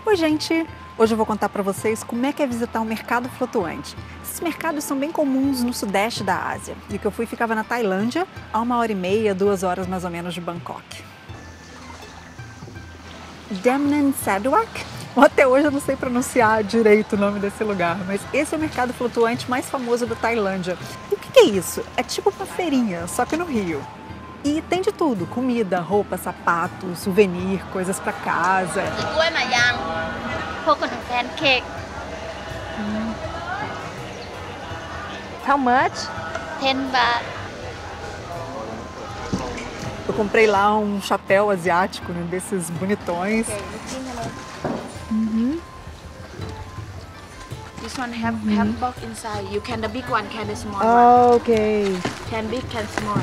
Oi, gente! Hoje eu vou contar para vocês como é que é visitar um mercado flutuante. Esses mercados são bem comuns no sudeste da Ásia. E o que eu fui ficava na Tailândia, a 1h30, 2 horas mais ou menos de Bangkok. Damnan Saduak? Até hoje eu não sei pronunciar direito o nome desse lugar, mas esse é o mercado flutuante mais famoso da Tailândia. E o que é isso? É tipo uma feirinha, só que no Rio. E tem de tudo, comida, roupa, sapato, souvenir, coisas para casa. กล้วยหมายังพวกขนมแพนเค้ก How much? 10 บาท Eu comprei lá um chapéu asiático, né, desses bonitões. This one have box inside. You can the big one, can the small one. Ah, ok. Can big, can small.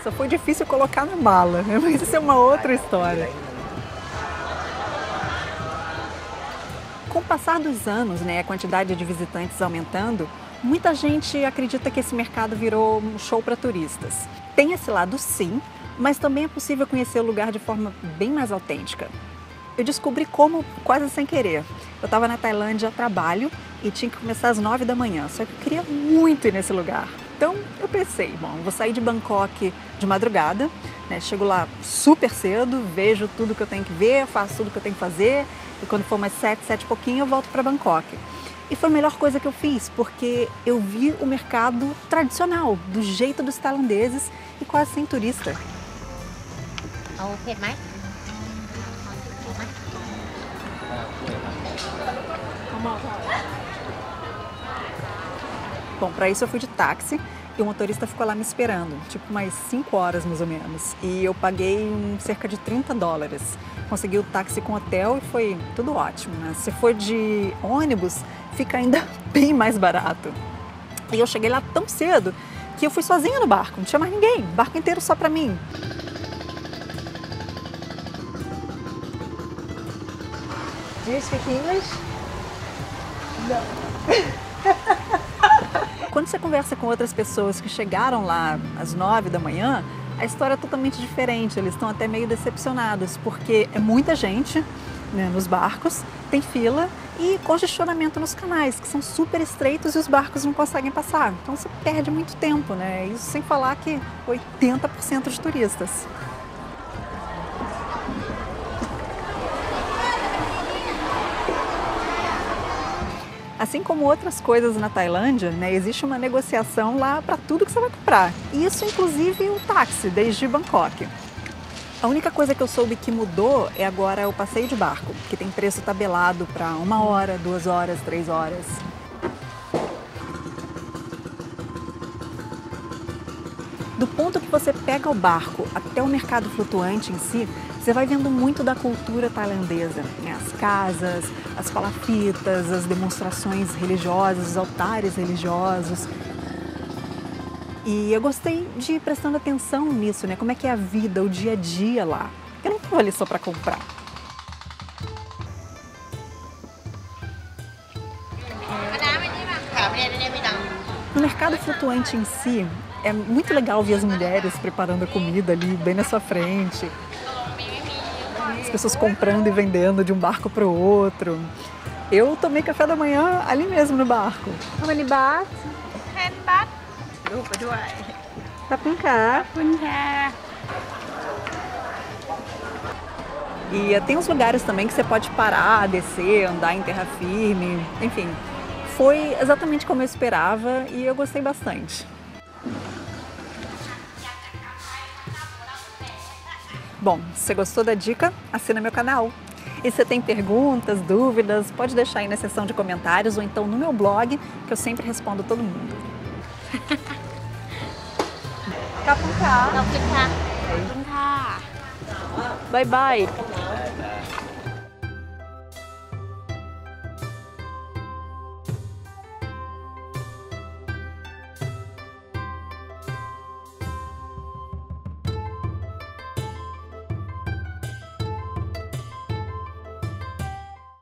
Só foi difícil colocar na mala, né? Mas isso é uma outra história. Com o passar dos anos, né, a quantidade de visitantes aumentando, muita gente acredita que esse mercado virou um show para turistas. Tem esse lado sim, mas também é possível conhecer o lugar de forma bem mais autêntica. Eu descobri como quase sem querer. Eu estava na Tailândia a trabalho e tinha que começar às 9 da manhã, só que eu queria muito ir nesse lugar. Então eu pensei, bom, vou sair de Bangkok de madrugada, né? Chego lá super cedo, vejo tudo que eu tenho que ver, faço tudo que eu tenho que fazer e quando for mais 7 e pouquinho eu volto para Bangkok. E foi a melhor coisa que eu fiz, porque eu vi o mercado tradicional, do jeito dos tailandeses e quase sem turista. เอาเผ็ดไหม Bom, para isso eu fui de táxi e o motorista ficou lá me esperando, tipo umas 5 horas mais ou menos. E eu paguei cerca de $30. Consegui o táxi com hotel e foi tudo ótimo, né? Se for de ônibus, fica ainda bem mais barato. E eu cheguei lá tão cedo que eu fui sozinha no barco, não tinha mais ninguém, barco inteiro só para mim. Do you speak English? Quando você conversa com outras pessoas que chegaram lá às 9 da manhã, a história é totalmente diferente. Eles estão até meio decepcionados, porque é muita gente, né, nos barcos, tem fila e congestionamento nos canais, que são super estreitos e os barcos não conseguem passar. Então você perde muito tempo, né? Isso sem falar que 80% de turistas. Assim como outras coisas na Tailândia, né, existe uma negociação lá para tudo que você vai comprar. E isso inclusive o táxi, desde Bangkok. A única coisa que eu soube que mudou é agora o passeio de barco, que tem preço tabelado para 1 hora, 2 horas, 3 horas. Do ponto que você pega o barco até o mercado flutuante em si, você vai vendo muito da cultura tailandesa, né? As casas, as palafitas, as demonstrações religiosas, os altares religiosos. E eu gostei de ir prestando atenção nisso, né? Como é que é a vida, o dia a dia lá. Eu não estava ali só para comprar. No mercado flutuante em si, é muito legal ver as mulheres preparando a comida ali, bem na sua frente. As pessoas comprando e vendendo de um barco para o outro. Eu tomei café da manhã ali mesmo no barco. How many baht? 10 บาท รูปไปด้วย Tá com cá. คุณค่ะ E tem uns lugares também que você pode parar, descer, andar em terra firme. Enfim, foi exatamente como eu esperava e eu gostei bastante. Bom, se você gostou da dica, assina meu canal. E se você tem perguntas, dúvidas, pode deixar aí na seção de comentários ou então no meu blog, que eu sempre respondo todo mundo. ขอบคุณค่ะ ขอบคุณค่ะ Bye bye